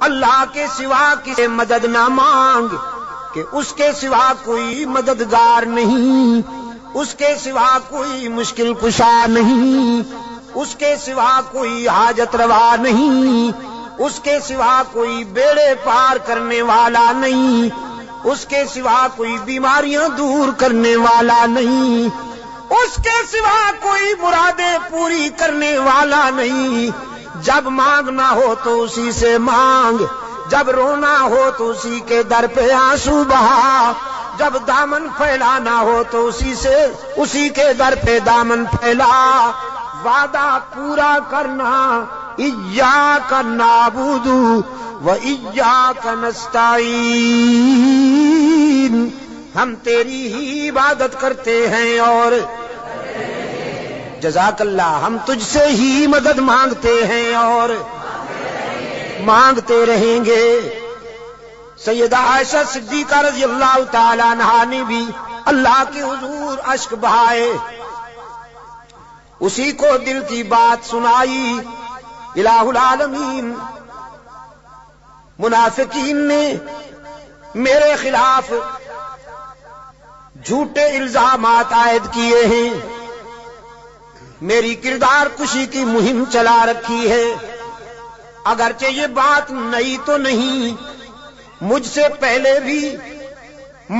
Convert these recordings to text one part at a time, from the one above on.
اللہ کے سوا کسی مدد نہ مانگ کہ اس کے سوا کوئی مددگار نہیں، اس کے سوا کوئی مشکل کشا نہیں، اس کے سوا کوئی حاجت روا نہیں، اس کے سوا کوئی بیڑے پار کرنے والا نہیں، اس کے سوا کوئی بیماریاں دور کرنے والا نہیں، اس کے سوا کوئی مرادیں پوری کرنے والا نہیں۔ جب مانگنا ہو تو اسی سے مانگ، جب رونا ہو تو اسی کے در پہ آنسو بہا، جب دامن پھیلانا ہو تو اسی کے در پہ دامن پھیلا۔ وعدہ پورا کرنا، ایاک نعبد و ایاک نستعین، ہم تیری ہی عبادت کرتے ہیں اور جزاک اللہ، ہم تجھ سے ہی مدد مانگتے ہیں اور مانگتے رہیں گے۔ سیدہ عائشہ صدیقہ رضی اللہ تعالی عنہا نے بھی اللہ کے حضور اشک بہائے، اسی کو دل کی بات سنائی۔ الہ العالمین منافقین نے میرے خلاف جھوٹے الزامات عائد کیے ہیں، میری کردار کشی کی مہم چلا رکھی ہے۔ اگرچہ یہ بات نئی تو نہیں، مجھ سے پہلے بھی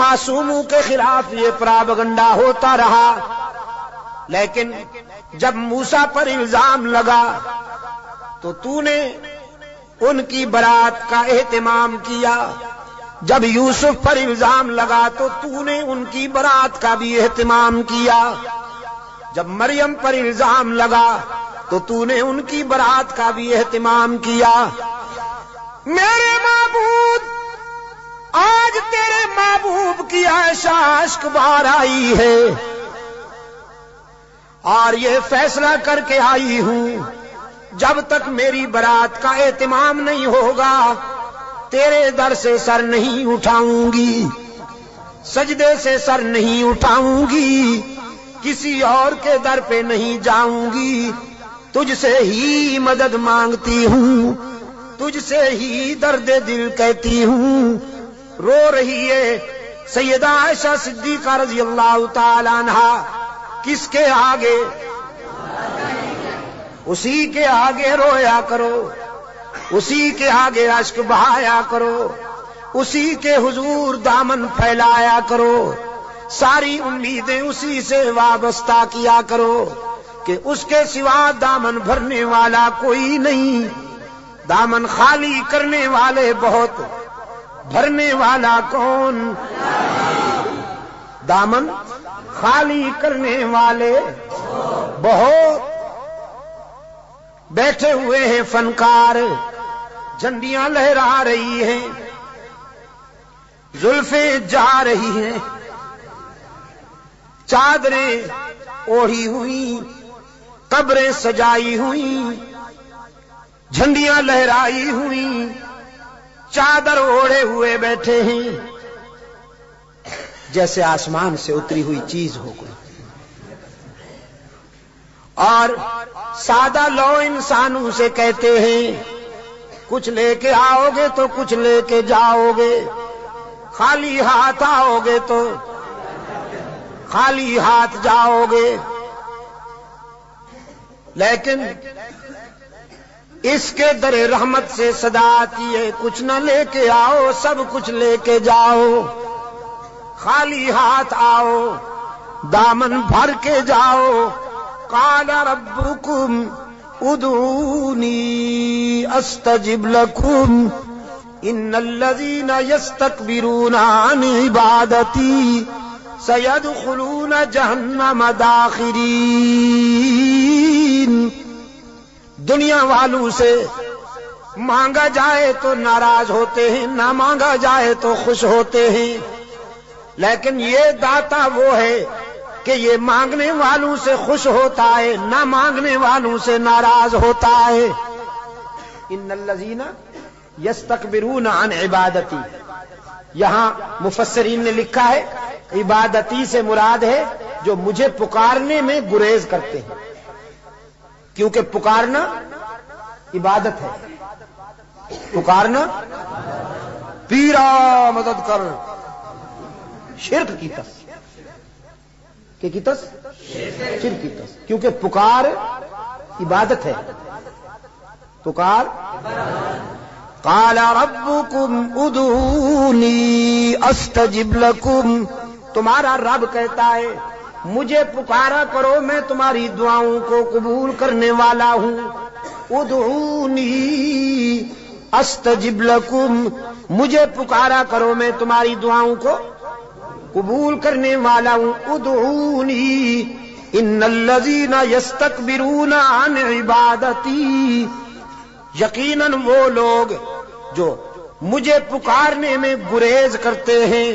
معصوموں کے خلاف یہ پراپگنڈا ہوتا رہا، لیکن جب موسیٰ پر الزام لگا تو نے ان کی برات کا اہتمام کیا، جب یوسف پر الزام لگا تو نے ان کی برات کا بھی اہتمام کیا، جب مریم پر الزام لگا تو نے ان کی برات کا بھی اہتمام کیا۔ میرے معبود، آج تیرے محبوب کی عائشہ اشک بار آئی ہے اور یہ فیصلہ کر کے آئی ہوں، جب تک میری برات کا اہتمام نہیں ہوگا تیرے در سے سر نہیں اٹھاؤں گی، سجدے سے سر نہیں اٹھاؤں گی، کسی اور کے در پہ نہیں جاؤں گی، تجھ سے ہی مدد مانگتی ہوں، تجھ سے ہی درد دل کہتی ہوں۔ رو رہی ہے سیدہ عائشہ صدیقہ رضی اللہ تعالی عنہا، کس کے آگے؟ اسی کے آگے رویا کرو، اسی کے آگے اشک بہایا کرو، اسی کے حضور دامن پھیلایا کرو، ساری امیدیں اسی سے وابستہ کیا کرو کہ اس کے سوا دامن بھرنے والا کوئی نہیں، دامن خالی کرنے والے بہت، بھرنے والا کون؟ دامن خالی کرنے والے بہت۔ بیٹھے ہوئے ہیں فنکار، جھنڈیاں لہرا رہی ہیں، زلفیں جا رہی ہیں، چادریں اوڑھی ہوئی، قبریں سجائی ہوئی، جھنڈیاں لہرائی ہوئی، چادر اوڑھے ہوئے بیٹھے ہیں، جیسے آسمان سے اتری ہوئی چیز ہو گئی۔ اور سادہ لو انسانوں سے کہتے ہیں کچھ لے کے آؤ گے تو کچھ لے کے جاؤ گے، خالی ہاتھ آؤ گے تو خالی ہاتھ جاؤ گے، لیکن اس کے در رحمت سے صدا آتی ہے کچھ نہ لے کے آؤ، سب کچھ لے کے جاؤ، خالی ہاتھ آؤ، دامن بھر کے جاؤ۔ قال ربکم ادعونی استجب لکم ان الذین یستکبرون عن عبادتی سیدخلون جہنم داخرین۔ دنیا والوں سے مانگا جائے تو ناراض ہوتے ہیں، نہ مانگا جائے تو خوش ہوتے ہیں، لیکن یہ داتا وہ ہے کہ یہ مانگنے والوں سے خوش ہوتا ہے، نہ مانگنے والوں سے ناراض ہوتا ہے۔ ان الذین یستکبرون عن عبادتی، یہاں مفسرین نے لکھا ہے عبادتی سے مراد ہے جو مجھے پکارنے میں گریز کرتے ہیں، کیونکہ پکارنا عبادت ہے، پکارنا پیرا مدد کر، شرک کی تس، کہ کی تس شرک کی تس، کیونکہ پکار عبادت ہے، پکار قال ربکم ادعونی استجب لکم، تمہارا رب کہتا ہے مجھے پکارا کرو میں تمہاری دعاؤں کو قبول کرنے والا ہوں، ادعونی استجب لکم، مجھے پکارا کرو میں تمہاری دعاؤں کو قبول کرنے والا ہوں، ادعونی ان الذین یستکبرون عن عبادتی، یقیناً وہ لوگ جو مجھے پکارنے میں گریز کرتے ہیں،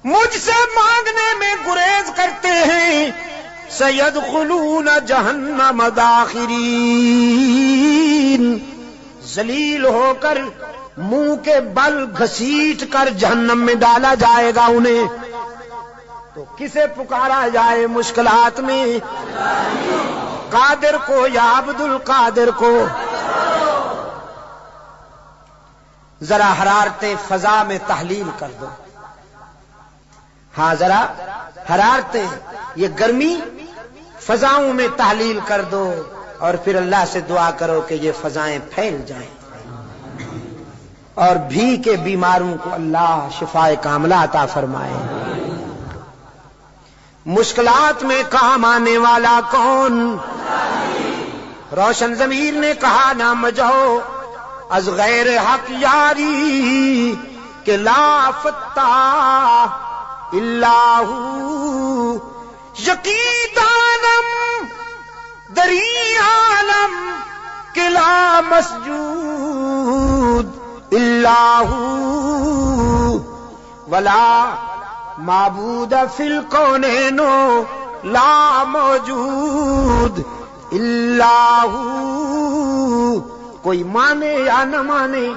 مجھ سے مانگنے میں گریز کرتے ہیں، سیدخلون جہنم داخرین، ذلیل ہو کر منہ کے بل گھسیٹ کر جہنم میں ڈالا جائے گا انہیں۔ تو کسے پکارا جائے مشکلات میں؟ قادر کو یا عبد القادر کو؟ ذرا حرارت فضا میں تحلیل کر دو، ہاں ذرا حرارت یہ گرمی فضاؤں میں تحلیل کر دو، اور پھر اللہ سے دعا کرو کہ یہ فضائیں پھیل جائیں اور بھی کے بیماروں کو اللہ شفائے کاملہ عطا فرمائے۔ مشکلات میں کام آنے والا کون؟ روشن ضمیر نے کہا نہ مجھو از غیر حق یاری، کہ لا فتح اللہ یقیدانم دری عالم، کہ لا مسجود اللہ ولا معبود فی الکونین لا موجود اللہ، کوئی مانے یا نہ مانے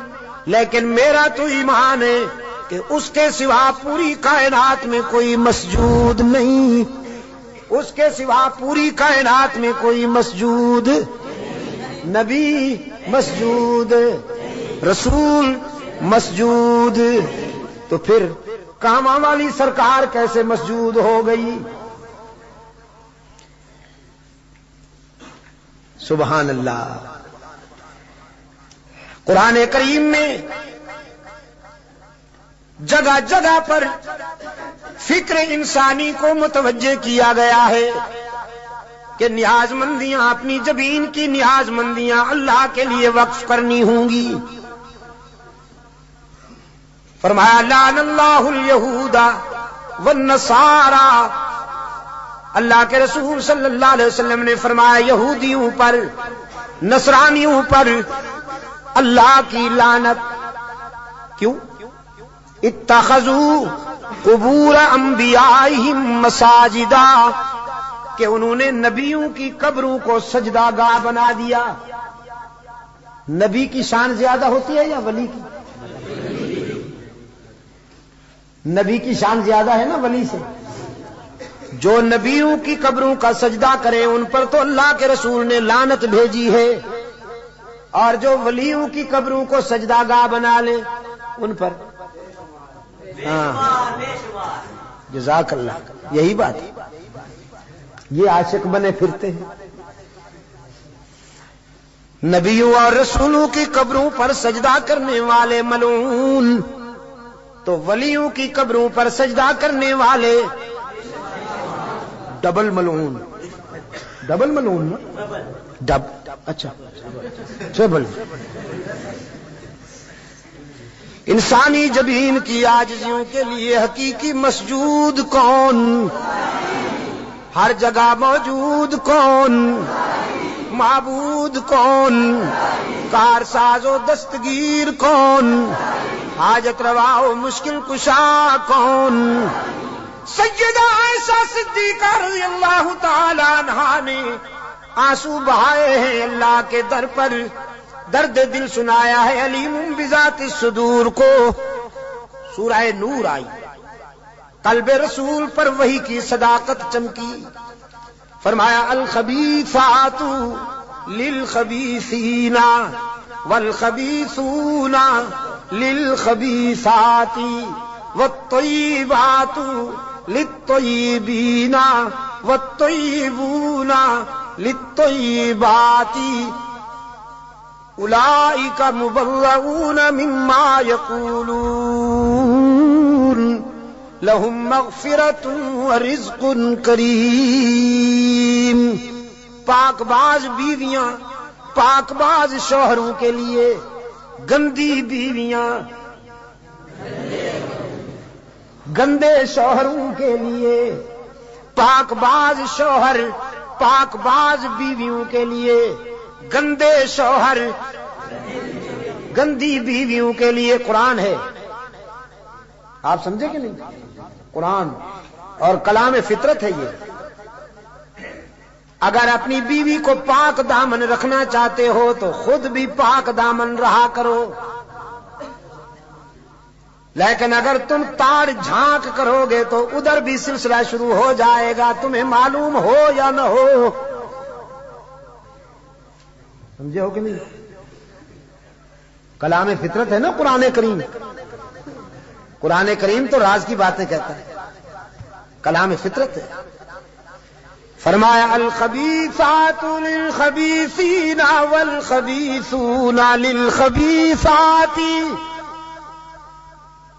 لیکن میرا تو ایمان ہے کہ اس کے سوا پوری کائنات میں کوئی مسجود نہیں، اس کے سوا پوری کائنات میں کوئی مسجود، نبی مسجود، رسول مسجود، تو پھر کاما والی سرکار کیسے مسجود ہو گئی؟ سبحان اللہ۔ قرآن کریم میں جگہ جگہ پر فکر انسانی کو متوجہ کیا گیا ہے کہ نیاز مندیاں، اپنی جبین کی نیاز مندیاں اللہ کے لیے وقف کرنی ہوں گی۔ فرمایا لعن اللہ الیہود والنصارى، اللہ کے رسول صلی اللہ علیہ وسلم نے فرمایا یہودیوں پر، نصرانیوں پر اللہ کی لعنت۔ کیوں؟ اتخذوا قبور انبیائہم مساجدا، کہ انہوں نے نبیوں کی قبروں کو سجدہ گاہ بنا دیا۔ نبی کی شان زیادہ ہوتی ہے یا ولی کی؟ نبی کی شان زیادہ ہے نا ولی سے۔ جو نبیوں کی قبروں کا سجدہ کریں ان پر تو اللہ کے رسول نے لعنت بھیجی ہے، اور جو ولیوں کی قبروں کو سجدہ گاہ بنا لیں ان پر، ہاں جزاک اللہ، یہی بات ہے، یہ عاشق بنے پھرتے ہیں۔ نبیوں اور رسولوں کی قبروں پر سجدہ کرنے والے ملعون، تو ولیوں کی قبروں پر سجدہ کرنے والے ڈبل ملعون۔ ڈبل ملعون نا؟ اچھا ڈبل۔ انسانی جبین کی عاجزیوں کے لیے حقیقی مسجود کون؟ ہر جگہ موجود کون؟ معبود کون؟ کارساز و دستگیر کون؟ حاجت روا و مشکل کشا کون؟ سیدہ عائشہ صدیقہ رضی اللہ تعالی عنہا نے آنسو بہائے ہیں اللہ کے در پر، درد دل سنایا ہے علیم بذات الصدور کو۔ سورہ نور آئی، قلب رسول پر وحی کی صداقت چمکی، فرمایا الخبیثات للخبیثین والخبیثون للخبیثات والطیبات للطیبین والطیبون للطیبات اولئک مبرؤون مما یقولون لہم مغفرۃ ورزق کریم. پاک باز بیویاں پاک باز شوہروں کے لیے، گندی بیویاں گندے شوہروں کے لیے، پاک باز شوہر پاک باز بیویوں کے لیے، گندے شوہر گندی بیویوں کے لیے قرآن ہے. آپ سمجھے کہ نہیں؟ قرآن اور کلام فطرت ہے یہ. اگر اپنی بیوی کو پاک دامن رکھنا چاہتے ہو تو خود بھی پاک دامن رہا کرو، لیکن اگر تم تاڑ جھانک کرو گے تو ادھر بھی سلسلہ شروع ہو جائے گا، تمہیں معلوم ہو یا نہ ہو. سمجھے ہو کہ نہیں؟ کلام فطرت ہے نا قرآن کریم. قرآن کریم تو راز کی باتیں کہتا ہے، کلام فطرت ہے. فرمایا الخبیثات للخبیثین والخبیثون للخبیثات.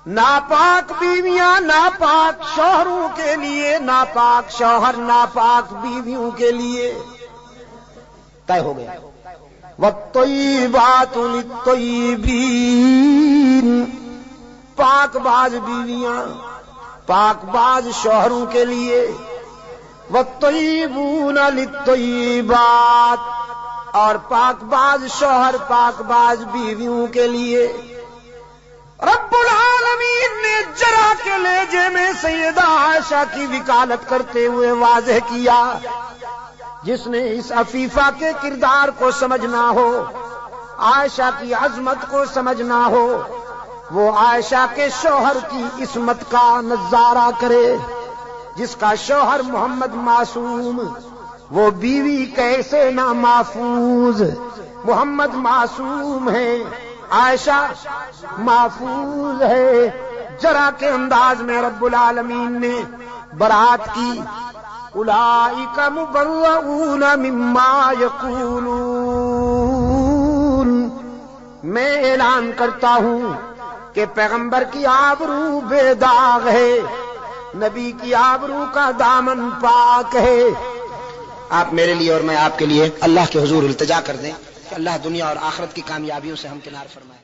ناپاک بیویاں ناپاک شوہروں کے لیے، ناپاک شوہر ناپاک بیویوں کے لیے طے ہو گیا. والطیبات للطیبین. پاک باز بیویاں پاک باز شوہروں کے لیے، والطیبون للطیبات، اور پاک باز شوہر پاک باز بیویوں کے لیے. رب العالمین نے جرا کے لہجے میں سیدہ عائشہ کی وکالت کرتے ہوئے واضح کیا. جس نے اس عفیفہ کے کردار کو سمجھنا ہو، عائشہ کی عظمت کو سمجھنا ہو، وہ عائشہ کے شوہر کی عصمت کا نظارہ کرے. جس کا شوہر محمد معصوم، وہ بیوی کیسے نہ محفوظ. محمد معصوم ہے، عائشہ محفوظ ہے. جرا کے انداز میں رب العالمین نے برات کی. اولئک مبرؤون مما یقولون. میں اعلان کرتا ہوں کہ پیغمبر کی آبرو بے داغ ہے، نبی کی آبرو کا دامن پاک ہے. آپ میرے لیے اور میں آپ کے لیے اللہ کے حضور التجا کر دیں کہ اللہ دنیا اور آخرت کی کامیابیوں سے ہم کنار فرمائے.